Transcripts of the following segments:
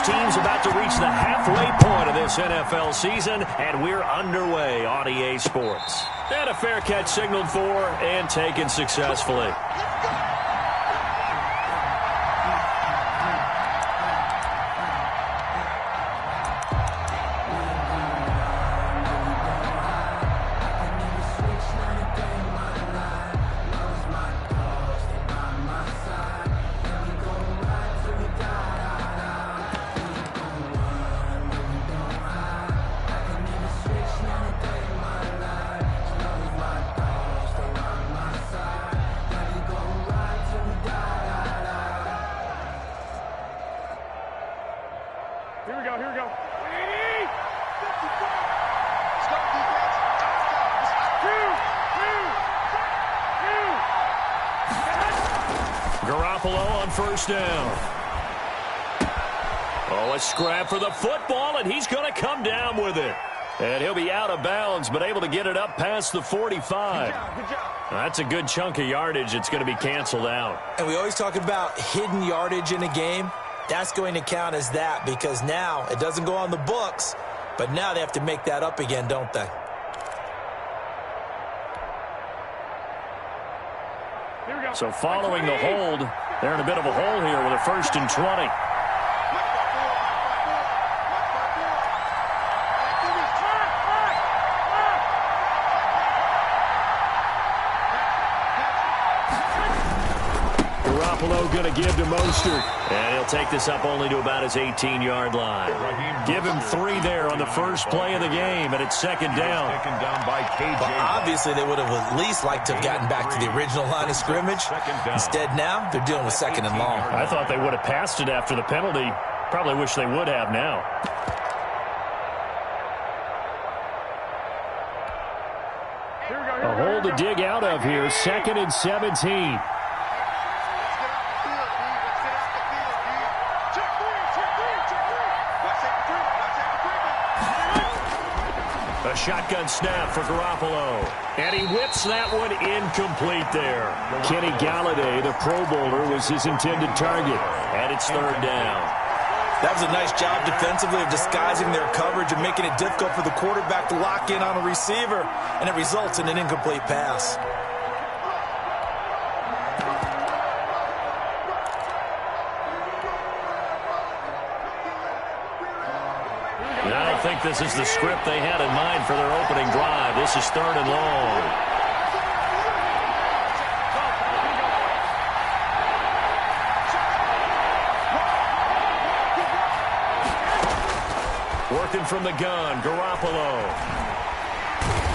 team's about to reach the halfway point of this NFL season, and we're underway on EA Sports. And a fair catch signaled for and taken successfully. Here we go. Garoppolo on first down. Oh, a scrap for the football, and he's going to come down with it. And he'll be out of bounds, but able to get it up past the 45. Good job. That's a good chunk of yardage. It's going to be canceled out. And we always talk about hidden yardage in a game. That's going to count as that because now it doesn't go on the books, but now they have to make that up again, don't they? Here we go. So following the hold, they're in a bit of a hole here with a 1st and 20. Garoppolo going to give to Mostert. And he'll take this up only to about his 18-yard line. Give him 3 there on the first play of the game, and it's 2nd down. Well, obviously, they would have at least liked to have gotten back to the original line of scrimmage. Instead, now they're dealing with 2nd and long. I thought they would have passed it after the penalty. Probably wish they would have now. A hole to dig out of here. 2nd and 17. A shotgun snap for Garoppolo. And he whips that one incomplete there. Kenny Galladay, the Pro Bowler, was his intended target. And it's 3rd down. That was a nice job defensively of disguising their coverage and making it difficult for the quarterback to lock in on a receiver. And it results in an incomplete pass. I don't think this is the script they had in mind for their opening drive. This is 3rd and long. Working from the gun, Garoppolo.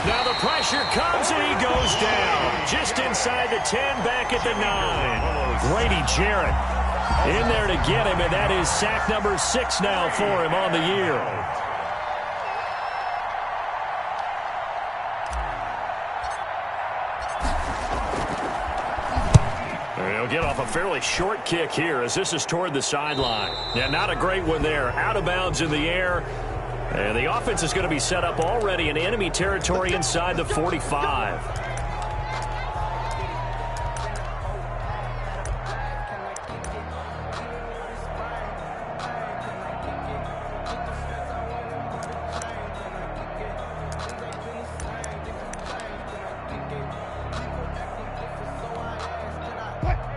Now the pressure comes and he goes down. Just inside the 10, back at the 9. Grady Jarrett in there to get him, and that is sack number 6 now for him on the year. He'll get off a fairly short kick here as this is toward the sideline. Yeah, not a great one there. Out of bounds in the air. And the offense is going to be set up already in enemy territory inside the 45.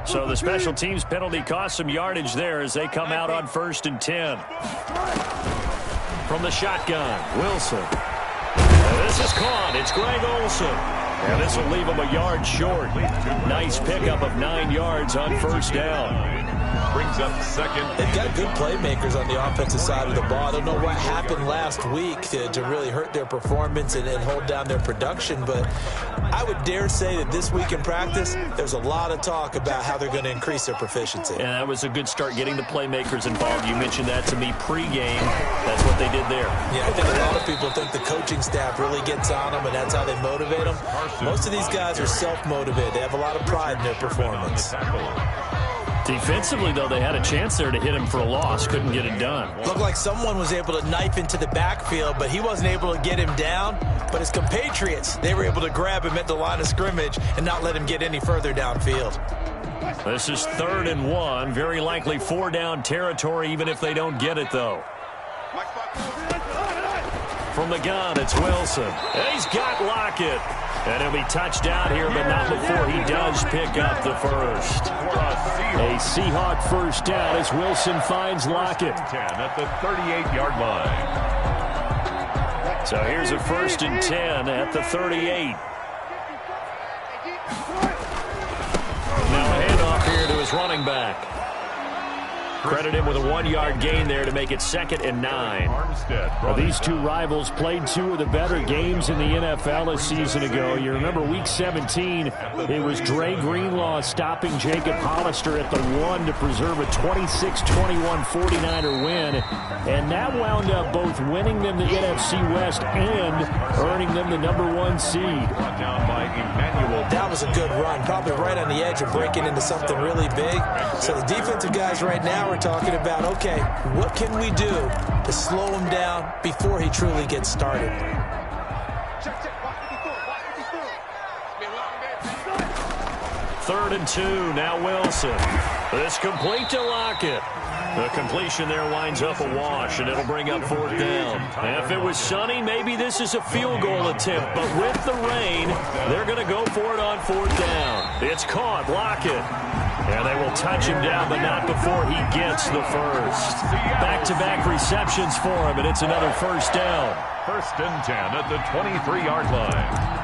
So the special teams penalty cost some yardage there as they come out on 1st and 10. From the shotgun, Wilson. And this is caught. It's Greg Olsen. And this will leave him a yard short. Nice pickup of 9 yards on 1st down. Brings up 2nd. They've got good playmakers on the offensive side of the ball. I don't know what happened last week to really hurt their performance and hold down their production, but I would dare say that this week in practice, there's a lot of talk about how they're going to increase their proficiency. And that was a good start getting the playmakers involved. You mentioned that to me pregame. That's what they did there. Yeah, I think a lot of people think the coaching staff really gets on them, and that's how they motivate them. Most of these guys are self-motivated. They have a lot of pride in their performance. Defensively, though, they had a chance there to hit him for a loss. Couldn't get it done. Looked like someone was able to knife into the backfield, but he wasn't able to get him down. But his compatriots, they were able to grab him at the line of scrimmage and not let him get any further downfield. This is 3rd and 1. Very likely 4-down territory, even if they don't get it, though. From the gun, it's Wilson. And he's got Lockett. And he'll be touched down here, but not before he does pick up the first. A Seahawk first down as Wilson finds Lockett. 10 at the 38-yard line. So here's a 1st and 10 at the 38. Now a handoff here to his running back. Credit him with a 1-yard gain there to make it 2nd and 9. Well, these two rivals played two of the better games in the NFL a season ago. You remember Week 17, it was Dre Greenlaw stopping Jacob Hollister at the 1 to preserve a 26-21 49er win. And that wound up both winning them the NFC West and earning them the #1 seed. That was a good run, probably right on the edge of breaking into something really big. So the defensive guys right now are talking about, okay, what can we do to slow him down before he truly gets started? 3rd and 2, now Wilson. This complete to Lockett. The completion there winds up a wash, and it'll bring up 4th down. If it was sunny, maybe this is a field goal attempt, but with the rain, they're going to go for it on 4th down. It's caught, Lockett. And they will touch him down, but not before he gets the first. Back-to-back receptions for him, and it's another 1st down. 1st and 10 at the 23-yard line.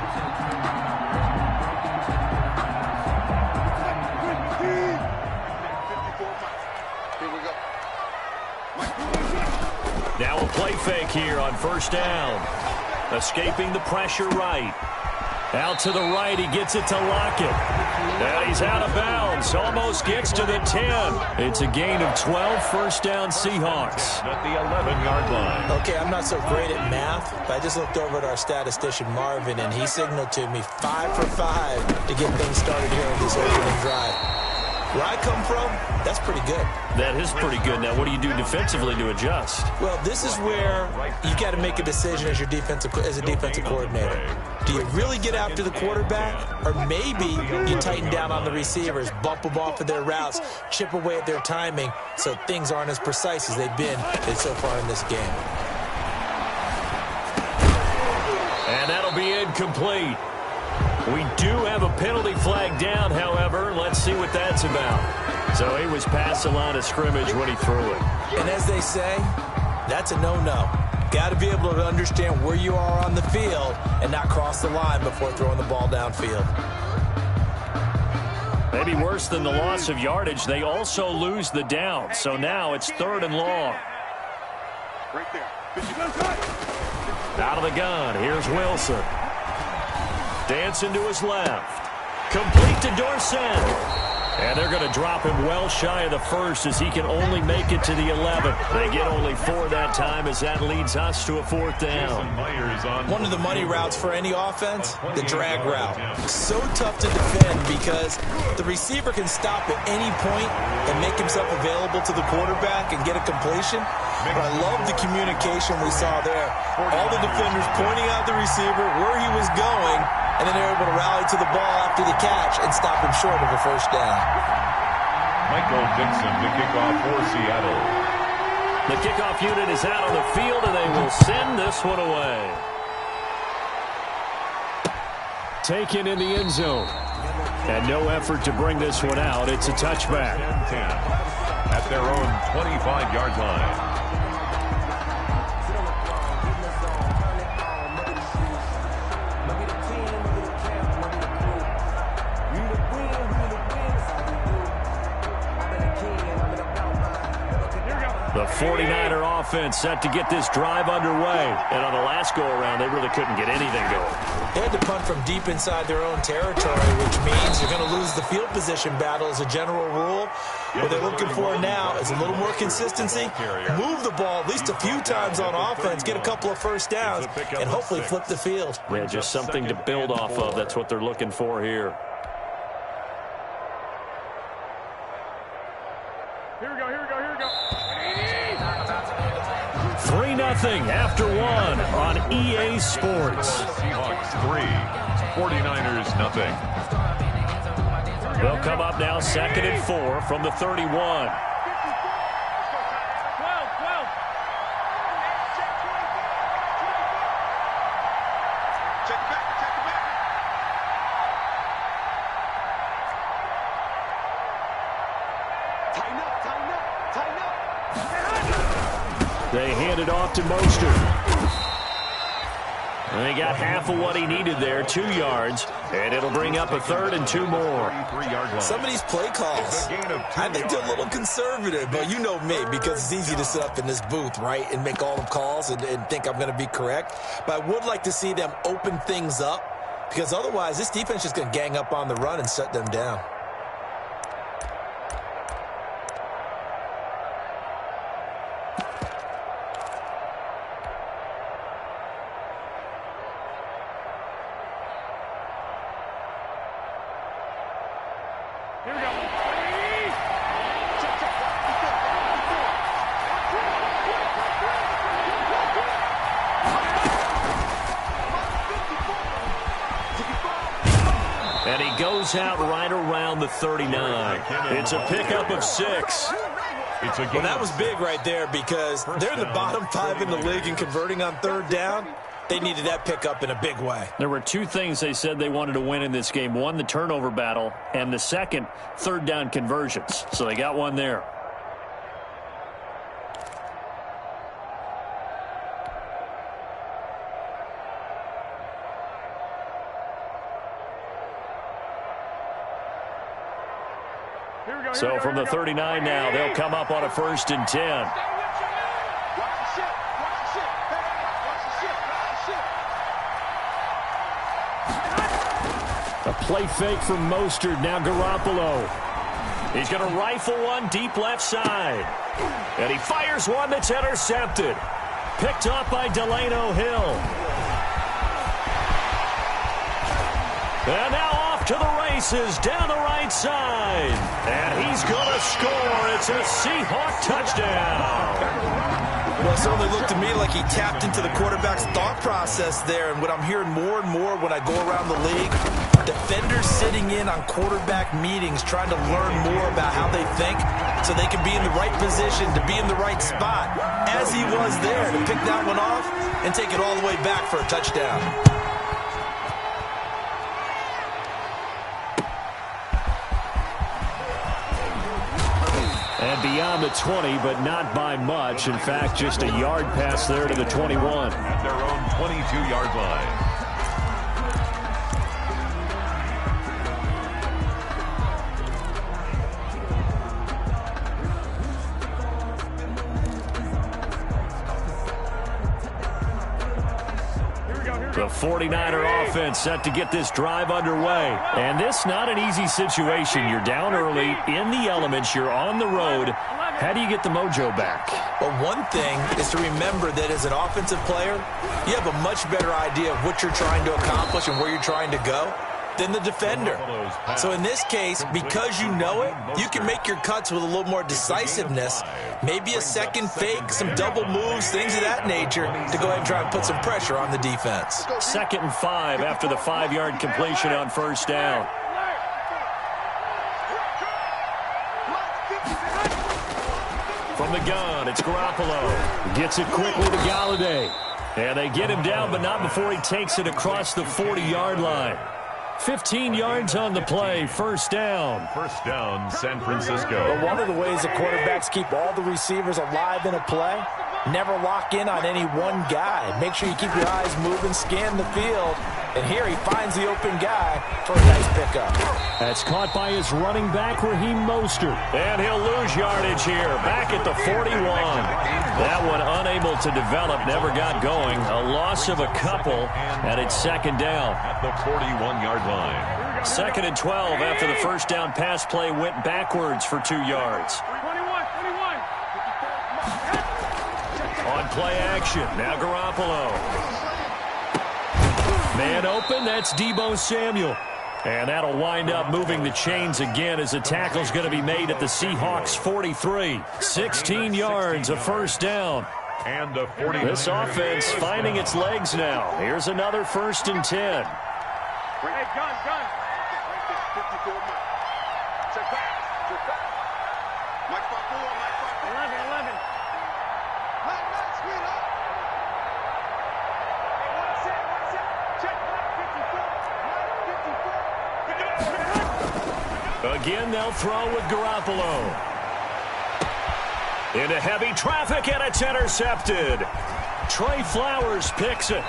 Now a play fake here on 1st down. Escaping the pressure right. Out to the right, he gets it to Lockett. And he's out of bounds, almost gets to the 10. It's a gain of 12, 1st down Seahawks. At the 11-yard line. Okay, I'm not so great at math, but I just looked over at our statistician Marvin, and he signaled to me 5 for 5 to get things started here on this opening drive. Where I come from, that's pretty good. That is pretty good. Now, what do you do defensively to adjust? Well, this is where you got to make a decision as a defensive coordinator. Do you really get after the quarterback, or maybe you tighten down on the receivers, bump them off of their routes, chip away at their timing, so things aren't as precise as they've been so far in this game? And that'll be incomplete. We do have a penalty flag down, however. Let's see what that's about. So he was past the line of scrimmage when he threw it. And as they say, that's a no-no. Got to be able to understand where you are on the field and not cross the line before throwing the ball downfield. Maybe worse than the loss of yardage, they also lose the down. So now it's 3rd and long. Right there. Out of the gun, here's Wilson. Dancing to his left. Complete to Dorsett. And they're going to drop him well shy of the first as he can only make it to the 11th. They get only 4 that time as that leads us to a 4th down. One of the money routes for any offense, the drag route. So tough to defend because the receiver can stop at any point and make himself available to the quarterback and get a completion. But I love the communication we saw there. All the defenders pointing out the receiver, where he was going, and then they're able to rally to the ball after the catch and stop him short of a 1st down. Michael Dixon to kick off for Seattle. The kickoff unit is out on the field, and they will send this one away. Taken in the end zone. And no effort to bring this one out. It's a touchback. 10 at their own 25-yard line. The 49er offense set to get this drive underway. And on the last go-around, they really couldn't get anything going. They had to punt from deep inside their own territory, which means you're going to lose the field position battle as a general rule. What they're looking for now is a little more consistency, move the ball at least a few times on offense, get a couple of 1st downs, and hopefully flip the field. Yeah, just something to build off of. That's what they're looking for here. Here we go. 3-0 after 1 on EA Sports. Seahawks 3, 49ers 0. They'll come up now 2nd and 4 from the 31. They hand it off to Mostert. And they got half of what he needed there, 2 yards. And it'll bring up a 3rd and 2 more. Some of these play calls, I think they're a little conservative, but you know me, because it's easy to sit up in this booth, right, and make all the calls and think I'm going to be correct. But I would like to see them open things up, because otherwise this defense is going to gang up on the run and shut them down. And he goes out right around the 39. It's a pickup of 6. Well, that was big right there, because they're in the bottom 5 in the league in converting on 3rd down. They needed that pickup in a big way. There were 2 things they said they wanted to win in this game. One, the turnover battle, and the second, 3rd down conversions. So they got one there. So from the 39 now, they'll come up on a 1st and 10. A play fake from Mostert. Now Garoppolo. He's going to rifle one deep left side. And he fires one that's intercepted. Picked up by Delano Hill. And now off to the races down the right side. And he's going to score. It's a Seahawk touchdown. Well, it certainly looked to me like he tapped into the quarterback's thought process there. And what I'm hearing more and more when I go around the league, defenders sitting in on quarterback meetings trying to learn more about how they think so they can be in the right position to be in the right spot, as he was there, to pick that one off and take it all the way back for a touchdown. And beyond the 20, but not by much. In fact, just a yard pass there to the 21. At their own 22-yard line. The 49er offense set to get this drive underway. And this not an easy situation. You're down early, in the elements, you're on the road. How do you get the mojo back? Well, one thing is to remember that as an offensive player, you have a much better idea of what you're trying to accomplish and where you're trying to go than the defender. So in this case, because you know it, you can make your cuts with a little more decisiveness, maybe a second fake, some double moves, things of that nature, to go ahead and try and put some pressure on the defense. 2nd and 5 after the 5-yard completion on 1st down. From the gun, it's Garoppolo. Gets it quickly to Galladay. And they get him down, but not before he takes it across the 40-yard line. 15 yards on the play, 1st down. 1st down, San Francisco. But one of the ways the quarterbacks keep all the receivers alive in a play, never lock in on any one guy. Make sure you keep your eyes moving, scan the field. And here he finds the open guy for a nice pickup. That's caught by his running back, Raheem Mostert. And he'll lose yardage here, back at the 41. That one unable to develop, never got going. A loss of a couple, and it's 2nd down. At the 41-yard line. 2nd and 12 after the 1st down pass play went backwards for 2 yards. On play action, now Garoppolo. Man open, that's Deebo Samuel. And that'll wind up moving the chains again as the tackle's going to be made at the Seahawks 43. 16 yards, a 1st down. And a 40. This offense finding its legs now. Here's another 1st and 10. Again, they'll throw with Garoppolo. Into heavy traffic, and it's intercepted. Trey Flowers picks it.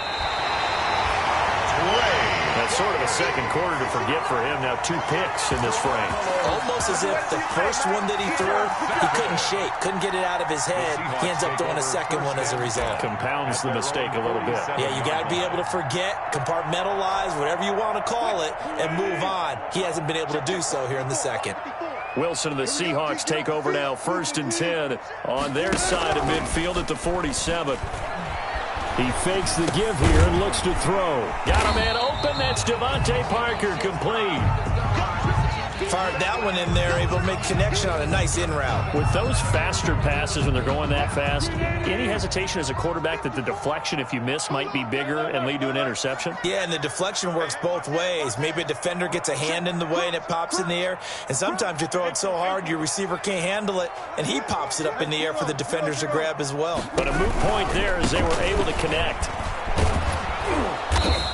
That's sort of a second quarter to forget for him. Now 2 picks in this frame. Almost as if the first one that he threw, he couldn't shake, couldn't get it out of his head. He ends up throwing a second one as a result. Compounds the mistake a little bit. Yeah, you got to be able to forget, compartmentalize, whatever you want to call it, and move on. He hasn't been able to do so here in the second. Wilson and the Seahawks take over now, 1st and 10 on their side of midfield at the 47. He fakes the give here and looks to throw. Got a man open. That's Devontae Parker, complete. Fired that one in there, able to make connection on a nice in route. With those faster passes when they're going that fast, any hesitation as a quarterback that the deflection, if you miss, might be bigger and lead to an interception? Yeah, and the deflection works both ways. Maybe a defender gets a hand in the way and it pops in the air, and sometimes you throw it so hard your receiver can't handle it, and he pops it up in the air for the defenders to grab as well. But a moot point there as they were able to connect.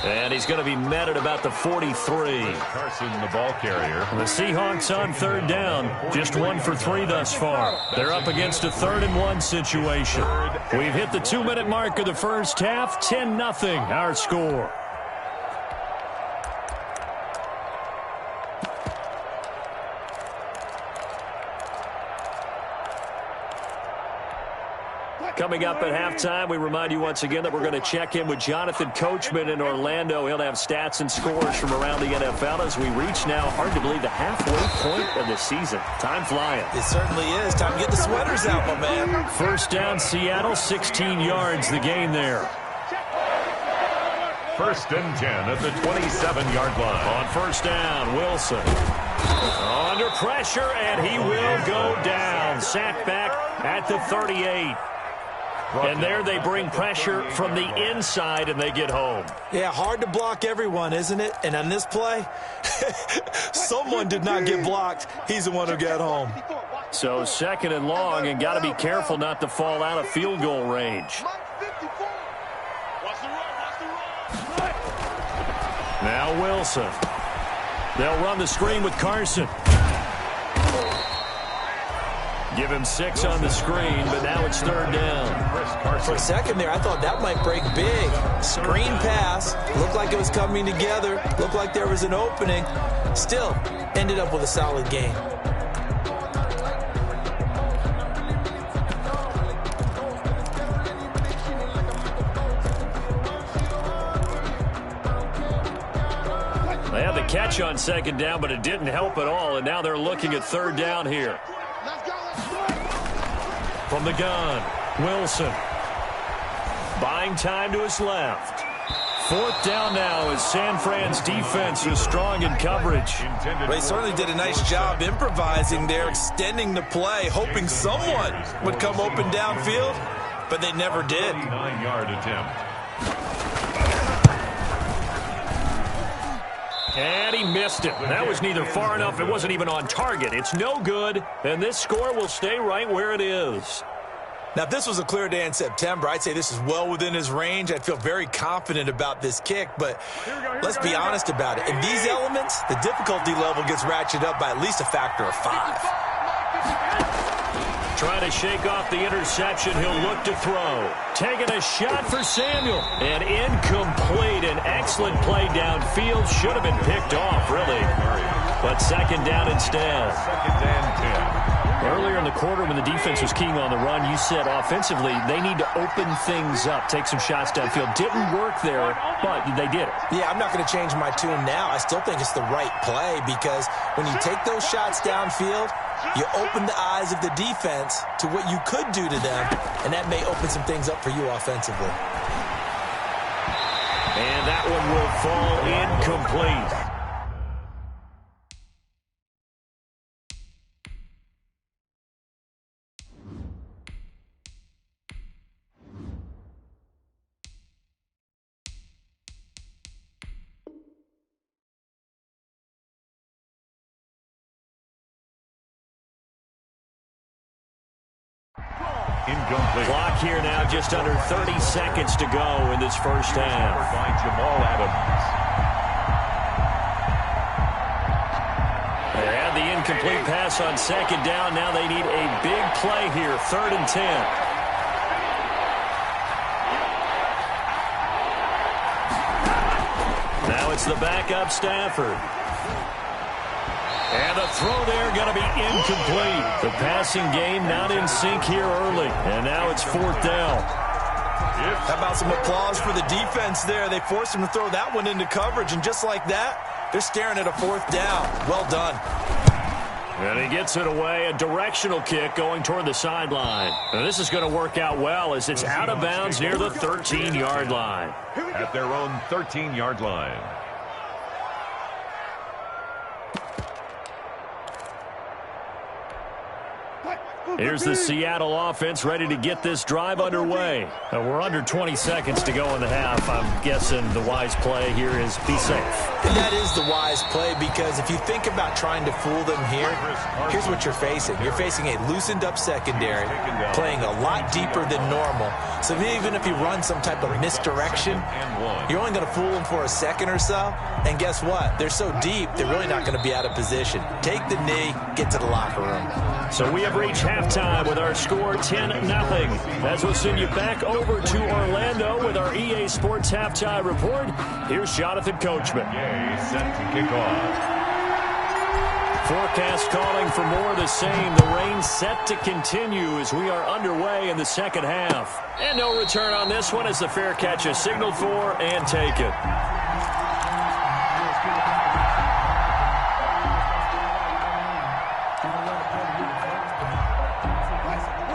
And he's going to be met at about the 43. Carson, the ball carrier. The Seahawks on 3rd down. Just 1 for 3 thus far. They're up against a 3rd and 1 situation. We've hit the 2-minute mark of the first half. 10-0 our score. Coming up at halftime, we remind you once again that we're going to check in with Jonathan Coachman in Orlando. He'll have stats and scores from around the NFL as we reach now, hard to believe, the halfway point of the season. Time flying. It certainly is. Time to get the sweaters out, my man. 1st down, Seattle, 16 yards the gain there. 1st and 10 at the 27-yard line. On 1st down, Wilson. Under pressure, and he will go down. Sacked back at the 38. And there they bring pressure from the inside, and they get home. Yeah, hard to block everyone, isn't it? And on this play, someone did not get blocked. He's the one who got home. So 2nd and long, and got to be careful not to fall out of field goal range. Now Wilson. They'll run the screen with Carson. Give him 6 on the screen, but now it's 3rd down. For a second there, I thought that might break big. Screen pass. Looked like it was coming together. Looked like there was an opening. Still, ended up with a solid gain. They had the catch on 2nd down, but it didn't help at all, and now they're looking at 3rd down here. From the gun, Wilson. Buying time to his left. 4th down now as San Fran's defense is strong in coverage. They certainly did a nice job improvising there, extending the play, hoping someone would come open downfield, but they never did. 9-yard attempt. And he missed it. That was neither far enough. It wasn't even on target. It's no good, and this score will stay right where it is. Now, if this was a clear day in September, I'd say this is well within his range. I'd feel very confident about this kick, but let's be honest about it. In these elements, the difficulty level gets ratcheted up by at least a factor of 5. Trying to shake off the interception. He'll look to throw. Taking a shot for Samuel. And incomplete. An excellent play downfield. Should have been picked off, really. But 2nd down instead. 2nd and 10. Earlier in the quarter when the defense was keying on the run, you said offensively they need to open things up, take some shots downfield. Didn't work there, but they did it. Yeah, I'm not going to change my tune now. I still think it's the right play because when you take those shots downfield, you open the eyes of the defense to what you could do to them, and that may open some things up for you offensively. And that one will fall incomplete. Incomplete. Clock here now just under 30 seconds to go in this first half. By Jamal Adams. They had the incomplete pass on second down. Now they need a big play here, 3rd and 10. Now it's the backup Stafford. And the throw there going to be incomplete. The passing game not in sync here early. And now it's 4th down. How about some applause for the defense there? They forced him to throw that one into coverage, and just like that, they're staring at a 4th down. Well done. And he gets it away, a directional kick going toward the sideline. And this is going to work out well as it's out of bounds near the 13-yard line. At their own 13-yard line. Here's the Seattle offense ready to get this drive underway. We're under 20 seconds to go in the half. I'm guessing the wise play here is be safe. And that is the wise play, because if you think about trying to fool them here, here's what you're facing. You're facing a loosened up secondary, playing a lot deeper than normal. So even if you run some type of misdirection, you're only going to fool them for a second or so. And guess what? They're so deep, they're really not going to be out of position. Take the knee, get to the locker room. So we have reached halftime with our score 10-0. As we'll send you back over to Orlando with our EA Sports Halftime Report, here's Jonathan Coachman. Set to kick off. Forecast calling for more of the same. The rain set to continue as we are underway in the second half. And no return on this one as the fair catch is signaled for and taken.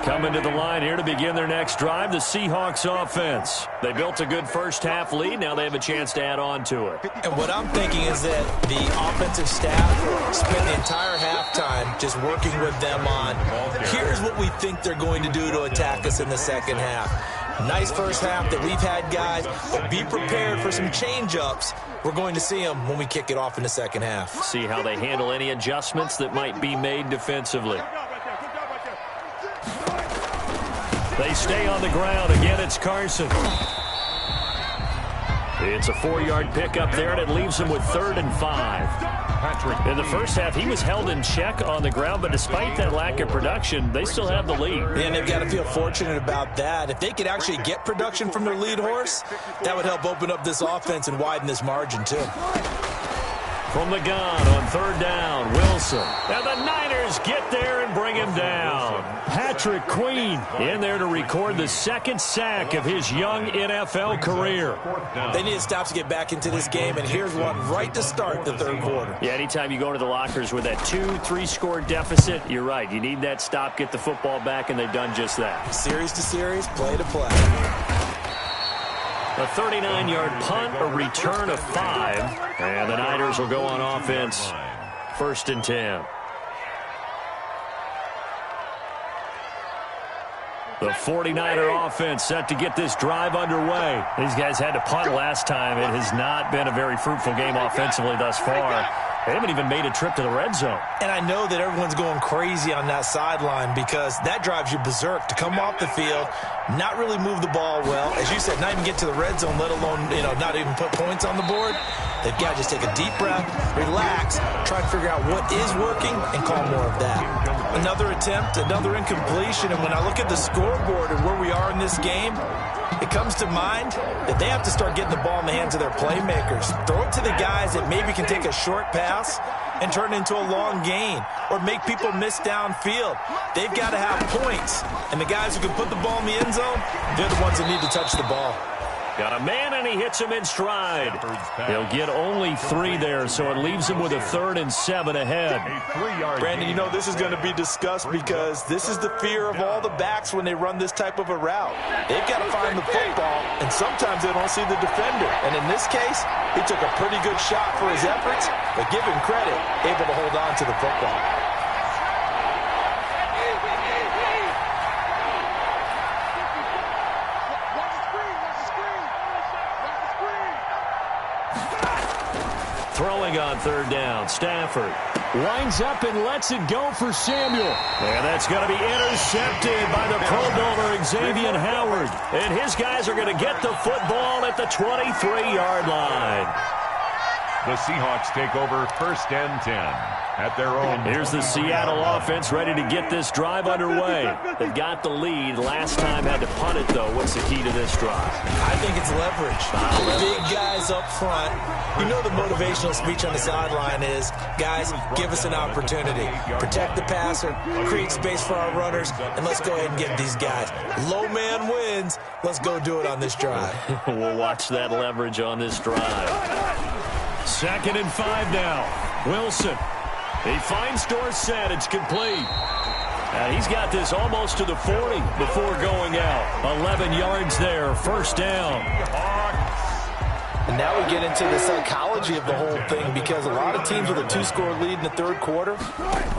Coming to the line here to begin their next drive, the Seahawks offense. They built a good first half lead. Now they have a chance to add on to it. And what I'm thinking is that the offensive staff spent the entire halftime just working with them on, here's what we think they're going to do to attack us in the second half. Nice first half that we've had, guys, but be prepared for some change-ups. We're going to see them when we kick it off in the second half. See how they handle any adjustments that might be made defensively. They stay on the ground. Again, it's Carson. It's a 4-yard pickup there, and it leaves him with 3rd and 5. In the first half, he was held in check on the ground, but despite that lack of production, they still have the lead. And they've got to feel fortunate about that. If they could actually get production from their lead horse, that would help open up this offense and widen this margin, too. From the gun on 3rd down, Wilson. And the Niners get there and bring him down. Patrick Queen in there to record the 2nd sack of his young NFL career. They need to stop to get back into this game, and here's one right to start the 3rd quarter. Yeah, anytime you go to the lockers with that 2-3 score deficit, you're right. You need that stop, get the football back, and they've done just that. Series to series, play to play. A 39-yard punt, a return of 5, and the Niners will go on offense. 1st and 10. The 49er offense set to get this drive underway. These guys had to punt last time. It has not been a very fruitful game offensively thus far. They haven't even made a trip to the red zone. And I know that everyone's going crazy on that sideline because that drives you berserk to come off the field, not really move the ball well. As you said, not even get to the red zone, let alone, not even put points on the board. They've got to just take a deep breath, relax, try to figure out what is working, and call more of that. Another attempt, another incompletion, and when I look at the scoreboard and where we are in this game, it comes to mind that they have to start getting the ball in the hands of their playmakers. Throw it to the guys that maybe can take a short pass and turn it into a long gain or make people miss downfield. They've got to have points. And the guys who can put the ball in the end zone, they're the ones that need to touch the ball. Got a man, and he hits him in stride. He'll get only 3 there, so it leaves him with a 3rd and 7 ahead. Brandon, this is going to be discussed because this is the fear of all the backs when they run this type of a route. They've got to find the football, and sometimes they don't see the defender. And in this case, he took a pretty good shot for his efforts, but give him credit, able to hold on to the football. Throwing on 3rd down, Stafford. Winds up and lets it go for Samuel. And that's going to be intercepted by the Pro Bowler Xavier Howard. And his guys are going to get the football at the 23-yard line. The Seahawks take over 1st and 10 at their own. Here's the Seattle offense ready to get this drive underway. They've got the lead. Last time had to punt it, though. What's the key to this drive? I think it's leverage. Big guys up front. You know the motivational speech on the sideline is, guys, give us an opportunity. Protect the passer, create space for our runners, and let's go ahead and get these guys. Low man wins. Let's go do it on this drive. We'll watch that leverage on this drive. 2nd and 5 now. Wilson. He finds Dorsett. It's complete. And he's got this almost to the 40 before going out. 11 yards there. 1st down. And now we get into the psychology of the whole thing, because a lot of teams with a 2-score lead in the 3rd quarter,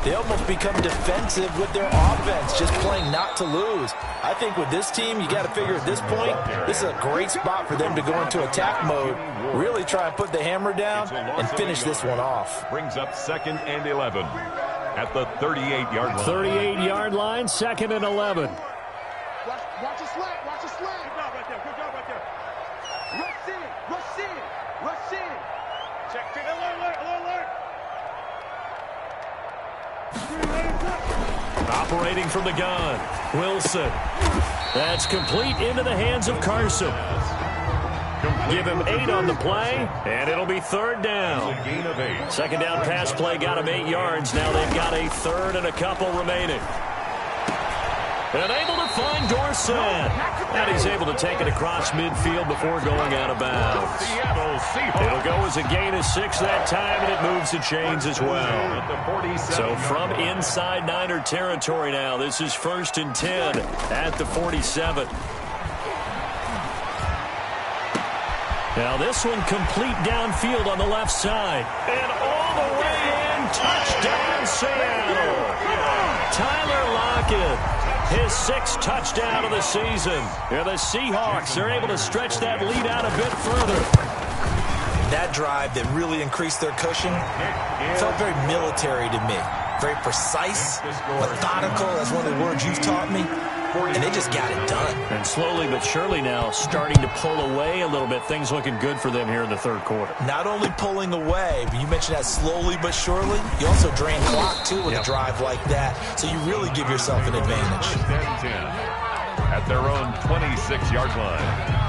they almost become defensive with their offense, just playing not to lose. I think with this team, you got to figure at this point, this is a great spot for them to go into attack mode, really try and put the hammer down and finish this one off. Brings up 2nd and 11 at the 38-yard line. 38-yard line, 2nd and 11. Watch a slant, watch a slant. Good job right there, good job right there. Rush in, rush in, rush in. Check, alert. Operating from the gun. Wilson. That's complete into the hands of Carson. Give him 8 on the play, and it'll be 3rd down. Gain of 8. 2nd down pass play got him 8 yards. Now they've got a 3rd and a couple remaining. And able to find Dorsett. And he's able to take it across midfield before going out of bounds. It'll go as a gain of 6 that time, and it moves the chains as well. So from inside Niner territory now, this is 1st and 10 at the 47. Now this one complete downfield on the left side. And all the way in, touchdown Seattle. Tyler Lockett. His 6th touchdown of the season. And the Seahawks are able to stretch that lead out a bit further. That drive that really increased their cushion felt very military to me. Very precise, methodical. That's one of the words you've taught me. And they just got it done. And slowly but surely now starting to pull away a little bit. Things looking good for them here in the 3rd quarter. Not only pulling away, but you mentioned that slowly but surely. You also drain clock, too, with a drive like that. So you really give yourself an advantage. 10 at their own 26-yard line.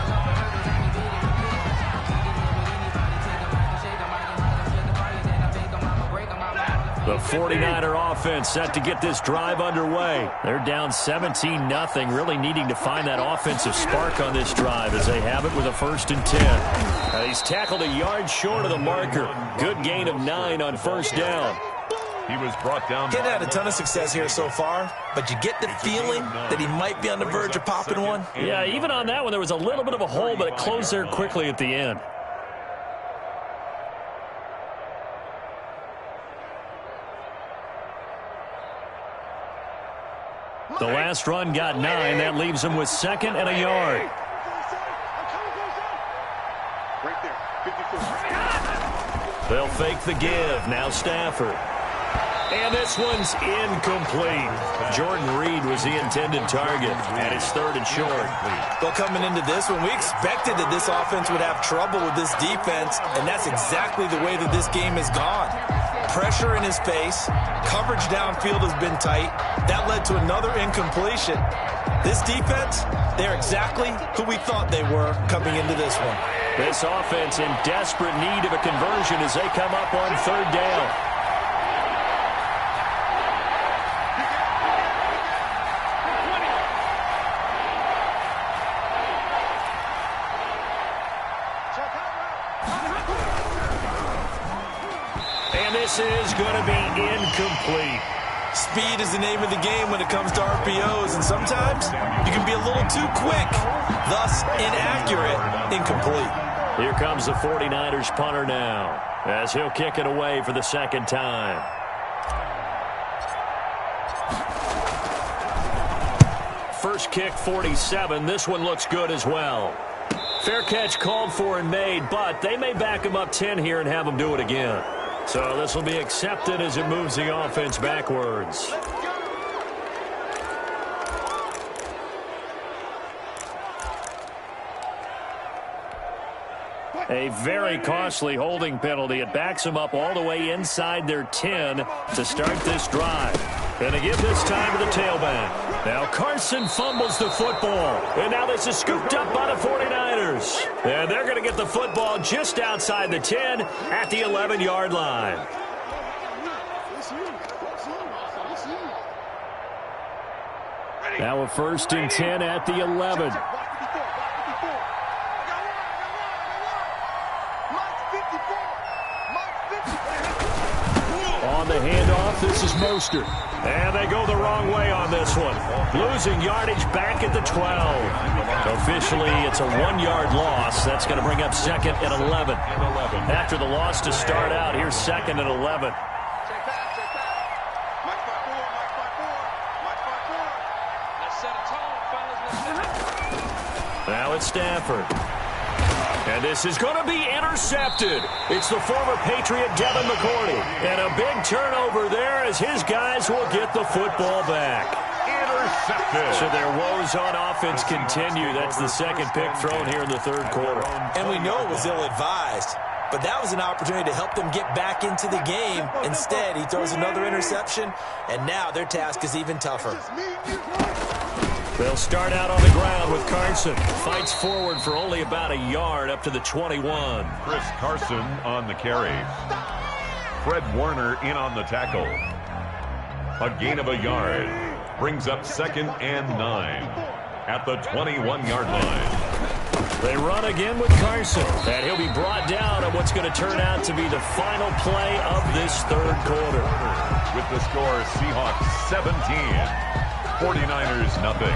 The 49er offense set to get this drive underway. They're down 17-0, really needing to find that offensive spark on this drive as they have it with a 1st and 10. And he's tackled a yard short of the marker. Good gain of 9 on 1st down. He was brought down. He hadn't had a ton of success here so far, but you get the feeling that he might be on the verge of popping one. Yeah, even on that one, there was a little bit of a hole, but it closed there quickly at the end. The last run got 9. That leaves him with 2nd and a yard. Right there, 54. They'll fake the give. Now Stafford. And this one's incomplete. Jordan Reed was the intended target, and it's 3rd and short. Well, coming into this one, we expected that this offense would have trouble with this defense, and that's exactly the way that this game has gone. Pressure in his face. Coverage downfield has been tight. That led to another incompletion. This defense, they're exactly who we thought they were coming into this one. This offense in desperate need of a conversion as they come up on 3rd down. This is going to be incomplete. Speed is the name of the game when it comes to RPOs, and sometimes you can be a little too quick, thus inaccurate, incomplete. Here comes the 49ers punter now, as he'll kick it away for the 2nd time. First kick, 47. This one looks good as well. Fair catch called for and made, but they may back him up 10 here and have him do it again. So this will be accepted as it moves the offense backwards. A very costly holding penalty. It backs them up all the way inside their 10 to start this drive. And they give this time to the tailback. Now Carson fumbles the football. And now this is scooped up by the 49ers. And they're going to get the football just outside the 10 at the 11-yard line. Now a 1st and 10 at the 11. On the handoff, this is Mostert. And they go the wrong way on this one. Losing yardage back at the 12. Officially, it's a 1-yard loss. That's going to bring up 2nd and 11. After the loss to start out, here's 2nd and 11. Now it's Stafford. And this is going to be intercepted. It's the former Patriot Devin McCourty. And a big turnover there as his guys will get the football back. Intercepted. So their woes on offense continue. That's the 2nd pick thrown here in the 3rd quarter. And we know it was ill-advised. But that was an opportunity to help them get back into the game. Instead, he throws another interception. And now their task is even tougher. They'll start out on the ground with Carson. Fights forward for only about a yard up to the 21. Chris Carson on the carry. Fred Warner in on the tackle. A gain of a yard. Brings up 2nd and 9 at the 21-yard line. They run again with Carson. And he'll be brought down on what's going to turn out to be the final play of this 3rd quarter. With the score, Seahawks 17. 49ers nothing.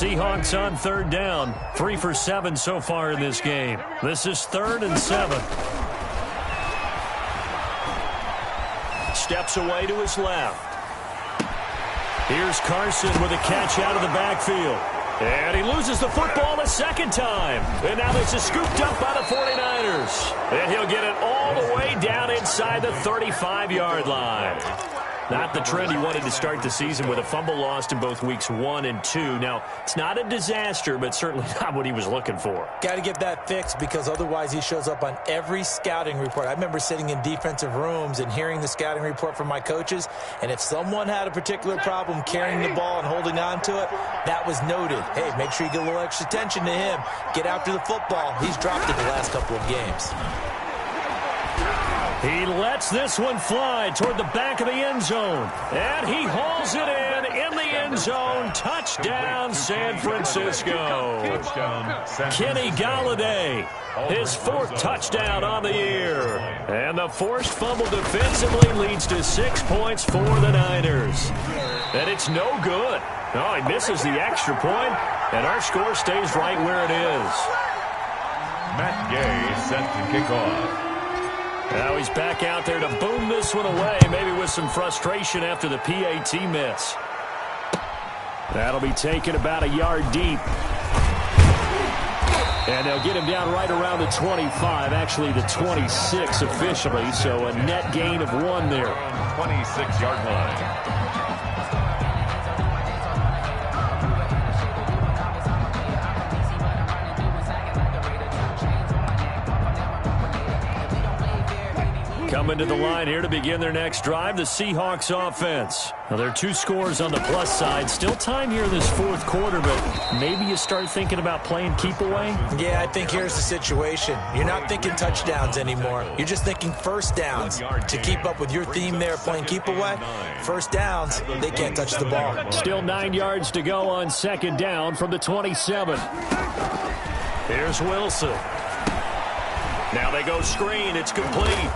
Seahawks on 3rd down. 3 for 7 so far in this game. This is 3rd and 7. Steps away to his left. Here's Carson with a catch out of the backfield. And he loses the football a 2nd time. And now this is scooped up by the 49ers. And he'll get it all the way down inside the 35-yard line. Not the trend he wanted to start the season with a fumble lost in both weeks 1 and 2. Now, it's not a disaster, but certainly not what he was looking for. Got to get that fixed because otherwise he shows up on every scouting report. I remember sitting in defensive rooms and hearing the scouting report from my coaches, and if someone had a particular problem carrying the ball and holding on to it, that was noted. Hey, make sure you get a little extra attention to him. Get after the football. He's dropped it the last couple of games. He lets this one fly toward the back of the end zone. And he hauls it in the end zone. Touchdown, San Francisco. Kenny Golladay, his 4th touchdown on the year. And the forced fumble defensively leads to 6 points for the Niners. And it's no good. Oh, he misses the extra point, and our score stays right where it is. Matt Gay set to kick off. Now he's back out there to boom this one away, maybe with some frustration after the PAT miss. That'll be taken about a yard deep. And they'll get him down right around the 25, actually the 26 officially, so a net gain of 1 there. 26-yard line. Coming to the line here to begin their next drive, the Seahawks offense. Now, there are 2 scores on the plus side. Still time here in this 4th quarter, but maybe you start thinking about playing keep away? Yeah, I think here's the situation. You're not thinking touchdowns anymore. You're just thinking first downs. To keep up with your theme there, playing keep away, first downs, they can't touch the ball. Still 9 yards to go on 2nd down from the 27. Here's Wilson. Now they go screen. It's complete.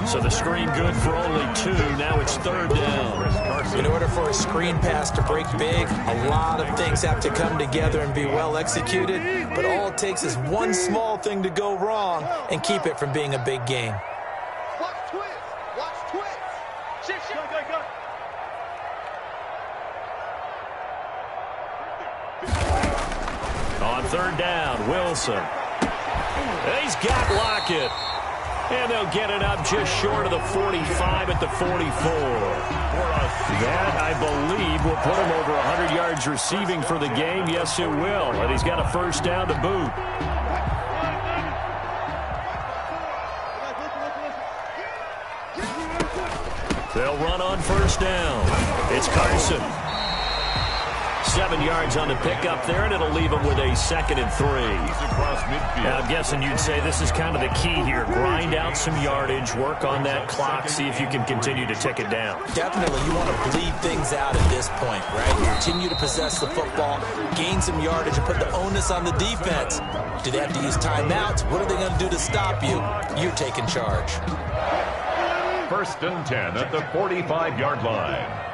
So the screen good for only 2. Now it's 3rd down. In order for a screen pass to break big, a lot of things have to come together and be well executed. But all it takes is one small thing to go wrong and keep it from being a big game. Watch twist. Watch twist. Shit. Go. On 3rd down, Wilson. He's got Lockett. And they'll get it up just short of the 45 at the 44. That, I believe, will put him over 100 yards receiving for the game. Yes, it will. And he's got a 1st down to boot. They'll run on 1st down. It's Carson. 7 yards on the pickup there, and it'll leave him with a 2nd and 3. Now, I'm guessing you'd say this is kind of the key here. Grind out some yardage, work on that clock, see if you can continue to tick it down. Definitely, you want to bleed things out at this point, right? Continue to possess the football, gain some yardage, and put the onus on the defense. Do they have to use timeouts? What are they going to do to stop you? You're taking charge. 1st and 10 at the 45-yard line.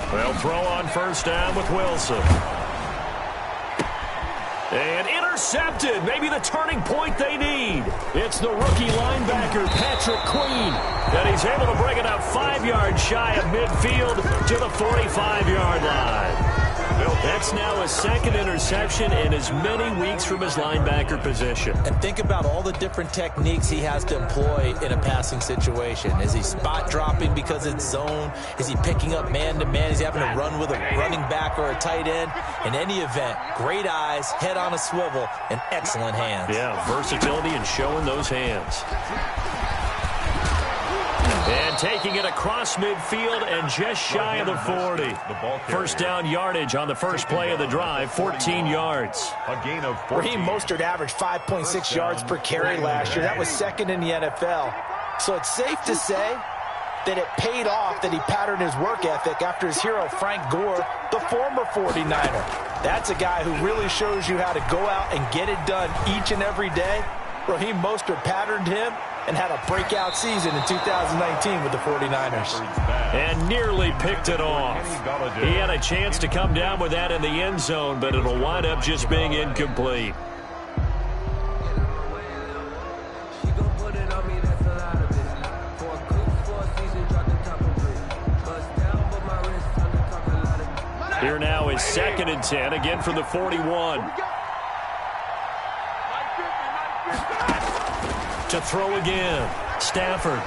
They'll throw on 1st down with Wilson. And intercepted. Maybe the turning point they need. It's the rookie linebacker, Patrick Queen. And he's able to bring it up 5 yards shy of midfield to the 45-yard line. That's now his 2nd interception in as many weeks from his linebacker position. And think about all the different techniques he has to employ in a passing situation. Is he spot dropping because it's zone? Is he picking up man-to-man? Is he having to run with a running back or a tight end? In any event, great eyes, head on a swivel, and excellent hands. Yeah, versatility and showing those hands. And taking it across midfield and just shy of the 40. 1st down yardage on the first play of the drive, 14 yards. A gain of 14. Raheem Mostert averaged 5.6 yards per carry last year. That was 2nd in the NFL. So it's safe to say that it paid off that he patterned his work ethic after his hero, Frank Gore, the former 49er. That's a guy who really shows you how to go out and get it done each and every day. Raheem Mostert patterned him and had a breakout season in 2019 with the 49ers. And nearly picked it off. He had a chance to come down with that in the end zone, but it'll wind up just being incomplete. Here now is 2nd and 10, again from the 41. To throw again, Stafford.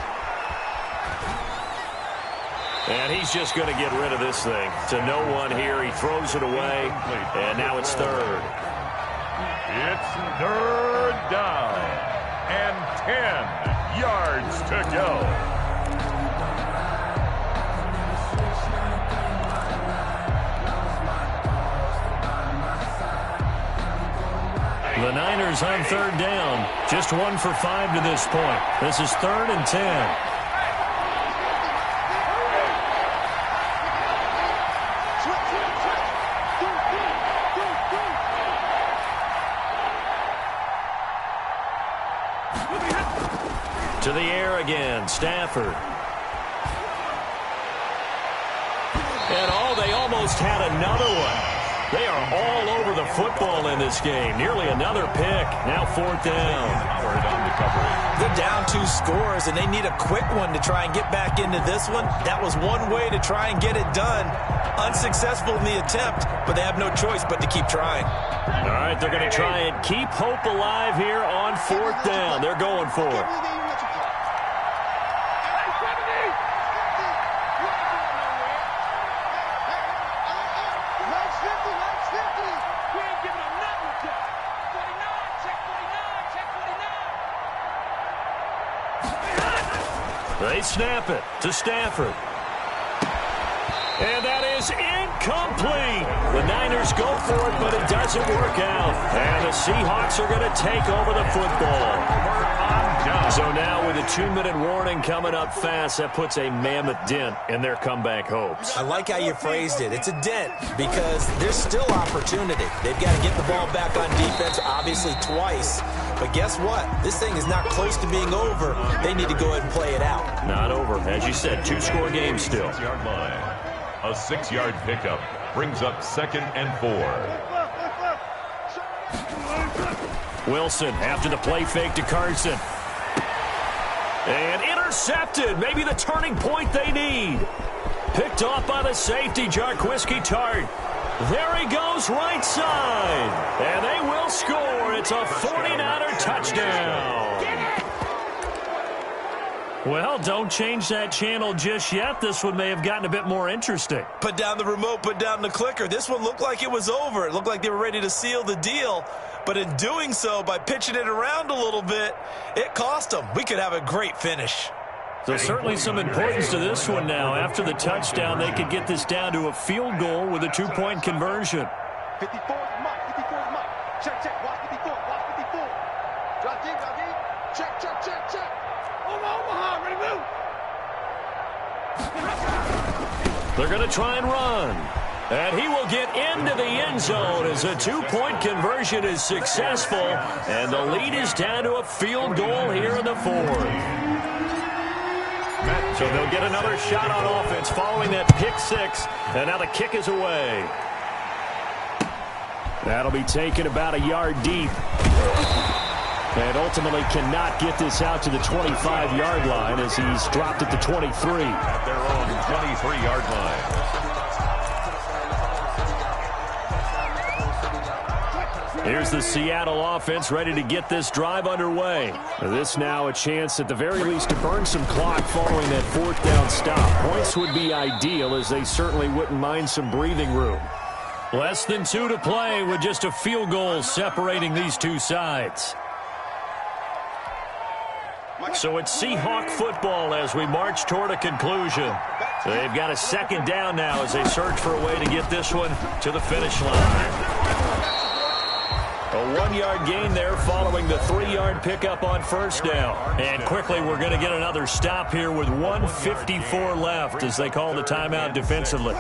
And he's just going to get rid of this thing. To no one here, he throws it away, and now it's 3rd. It's 3rd down, and 10 yards to go. The Niners on 3rd down. Just 1 for 5 to this point. This is 3rd and 10. To the air again, Stafford. And they almost had another one. They are all over the football in this game. Nearly another pick. Now 4th down. They're down 2 scores, and they need a quick one to try and get back into this one. That was one way to try and get it done. Unsuccessful in the attempt, but they have no choice but to keep trying. All right, they're going to try and keep hope alive here on 4th down. They're going for it. They snap it to Stafford. And that is incomplete. The Niners go for it, but it doesn't work out. And the Seahawks are going to take over the football. So now with a 2-minute warning coming up fast, that puts a mammoth dent in their comeback hopes. I like how you phrased it. It's a dent because there's still opportunity. They've got to get the ball back on defense, obviously twice. But guess what? This thing is not close to being over. They need to go ahead and play it out. Not over. As you said, 2-score game still. 6-yard line. A 6-yard pickup brings up 2nd and 4. Wilson after the play fake to Carson. And intercepted. Maybe the turning point they need. Picked off by the safety, Jarquiski Tart. There he goes, right side. And they will score. It's a 49er touchdown. Well, don't change that channel just yet. This one may have gotten a bit more interesting. Put down the remote, put down the clicker. This one looked like it was over. It looked like they were ready to seal the deal. But in doing so, by pitching it around a little bit, it cost them. We could have a great finish. So certainly some importance to this one now. After the touchdown, they could get this down to a field goal with a 2-point conversion. 54 is Mike. 54 is Mike. Check, check. Watch 54. Watch 54. Drop deep, drop deep. Check, check, check, check. Omaha, ready to move. They're going to try and run. And he will get into the end zone as a 2-point conversion is successful. And the lead is down to a field goal here in the 4th. So they'll get another shot on offense following that pick 6. And now the kick is away. That'll be taken about a yard deep. And ultimately cannot get this out to the 25-yard line as he's dropped at the 23. At their own 23-yard line. Here's the Seattle offense ready to get this drive underway. This now a chance at the very least to burn some clock following that 4th down stop. Points would be ideal as they certainly wouldn't mind some breathing room. Less than 2 to play with just a field goal separating these two sides. So it's Seahawk football as we march toward a conclusion. They've got a 2nd down now as they search for a way to get this one to the finish line. A 1-yard gain there following the 3-yard pickup on 1st down. And quickly we're going to get another stop here with 1:54 left as they call the timeout defensively.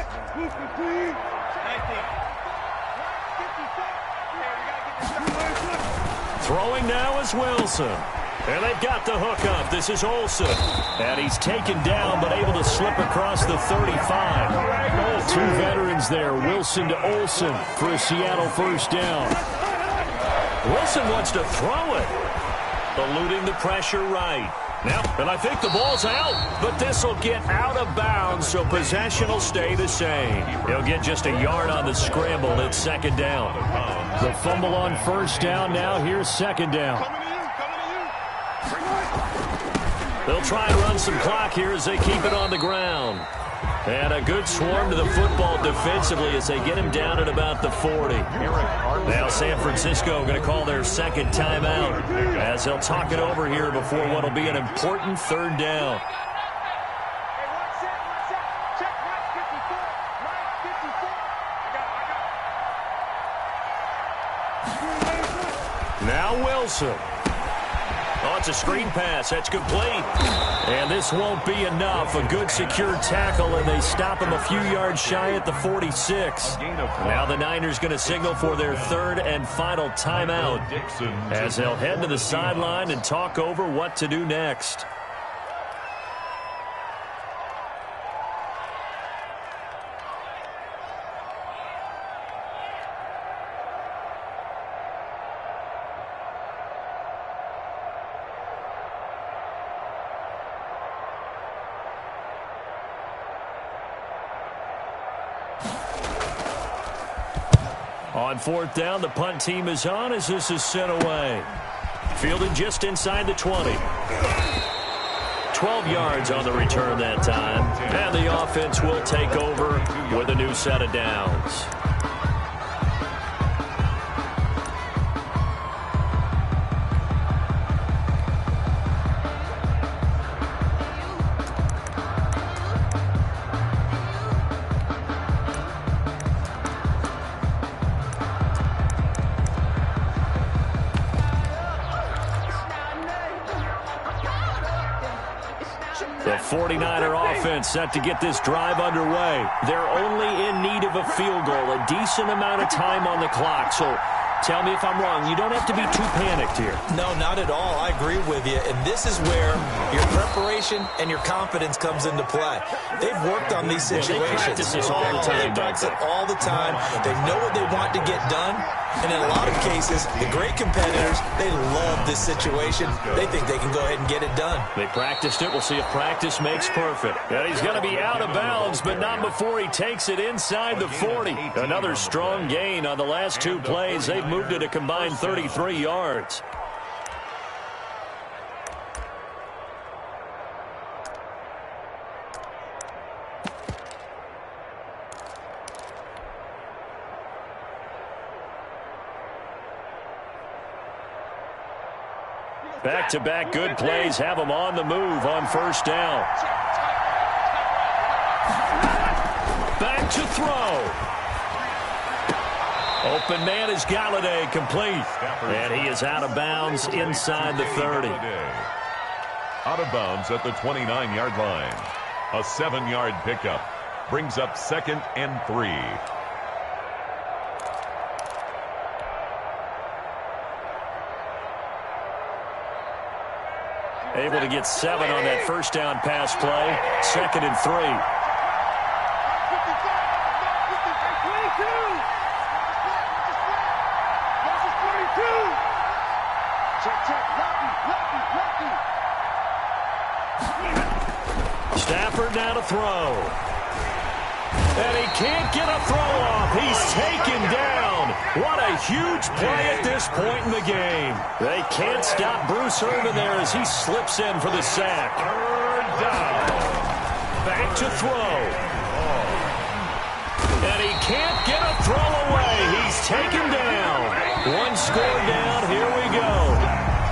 Throwing now is Wilson. And they've got the hook up. This is Olsen. And he's taken down but able to slip across the 35. 2 veterans there, Wilson to Olsen for a Seattle 1st down. Wilson wants to throw it. Eluding the pressure right. Now, and I think the ball's out, but this will get out of bounds, so possession will stay the same. He'll get just a yard on the scramble. It's 2nd down. The fumble on 1st down. Now here's 2nd down. They'll try and run some clock here as they keep it on the ground. And a good swarm to the football defensively as they get him down at about the 40. Now San Francisco going to call their 2nd timeout as they'll talk it over here before what will be an important 3rd down. Now Wilson. Oh, it's a screen pass. That's complete. And this won't be enough. A good secure tackle, and they stop him a few yards shy at the 46. Now the Niners going to signal for their 3rd and final timeout as they'll head to the sideline and talk over what to do next. On 4th down, the punt team is on as this is sent away. Fielded just inside the 20. 12 yards on the return that time. And the offense will take over with a new set of downs. 49er offense set to get this drive underway. They're only in need of a field goal, a decent amount of time on the clock. So tell me if I'm wrong. You don't have to be too panicked here. No, not at all. I agree with you. And this is where your preparation and your confidence comes into play. They've worked on these situations. They practice this all the time. They practice it all the time. They know what they want to get done. And in a lot of cases, the great competitors, they love this situation. They think they can go ahead and get it done. They practiced it. We'll see if practice makes perfect. And he's going to be out of bounds, but not before he takes it inside the 40. Another strong gain on the last two plays. They've moved it a combined 33 yards. Back-to-back good plays have them on the move on first down. Back to throw. Open man is Galladay, complete. And he is out of bounds inside the 30. Out of bounds at the 29-yard line. A 7-yard pickup brings up 2nd and 3. Able to get 7 on that first down pass play. 2nd and 3. Stafford now to throw. And he can't get a throw off. He's taken down. What a huge play at this point in the game. They can't stop Bruce Irvin there as he slips in for the sack. 3rd down. Back to throw. And he can't get a throw away. He's taken down. One score down. Here we go.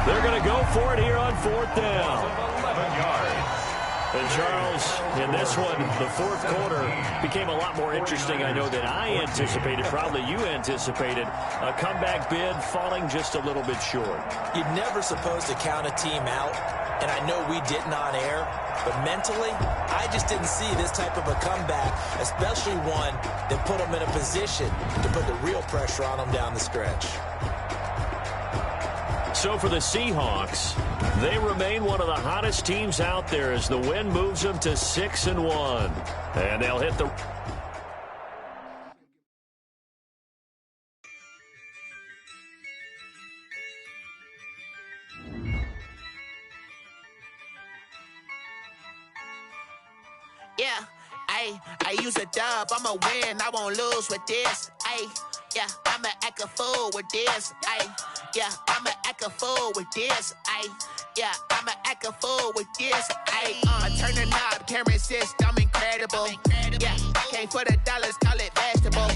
They're going to go for it here on 4th down. 11 yards. And Charles, in this one, the fourth quarter became a lot more interesting, I know, than I anticipated. Probably you anticipated. A comeback bid falling just a little bit short. You're never supposed to count a team out, and I know we didn't on air, but mentally, I just didn't see this type of a comeback, especially one that put them in a position to put the real pressure on them down the stretch. So for the Seahawks, they remain one of the hottest teams out there as the win moves them to 6-1. And they'll hit the... Yeah, I use a dub, I'ma win, I won't lose with this. Yeah, I'ma act a fool with this. Yeah, I'ma act a fool with this. Yeah, I'ma act a fool with this. I turn the knob, can't resist, I'm incredible. Yeah, came for the dollars, call it vegetable.